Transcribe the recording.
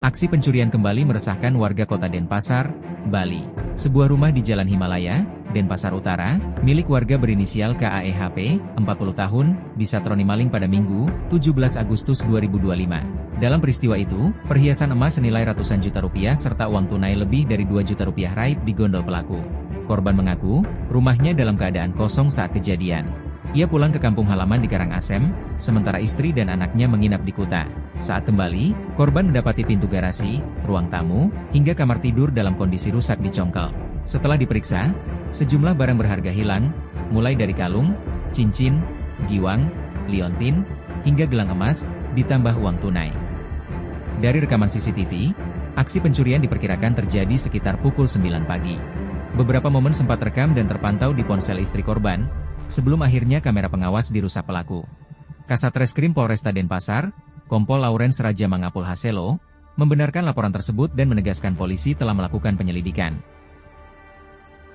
Aksi pencurian kembali meresahkan warga kota Denpasar, Bali. Sebuah rumah di Jalan Himalaya, Denpasar Utara, milik warga berinisial KAEHP, 40 tahun, disatroni maling pada Minggu, 17 Agustus 2025. Dalam peristiwa itu, perhiasan emas senilai ratusan juta rupiah serta uang tunai lebih dari 2 juta rupiah raib digondol pelaku. Korban mengaku, rumahnya dalam keadaan kosong saat kejadian. Ia pulang ke kampung halaman di Karangasem, sementara istri dan anaknya menginap di Kuta. Saat kembali, korban mendapati pintu garasi, ruang tamu, hingga kamar tidur dalam kondisi rusak dicongkel. Setelah diperiksa, sejumlah barang berharga hilang, mulai dari kalung, cincin, giwang, liontin, hingga gelang emas, ditambah uang tunai. Dari rekaman CCTV, aksi pencurian diperkirakan terjadi sekitar pukul 9 pagi. Beberapa momen sempat rekam dan terpantau di ponsel istri korban, sebelum akhirnya kamera pengawas dirusak pelaku. Kasat Reskrim Polresta Denpasar, Kompol Lawrence Raja Mangapul Haselo, membenarkan laporan tersebut dan menegaskan polisi telah melakukan penyelidikan.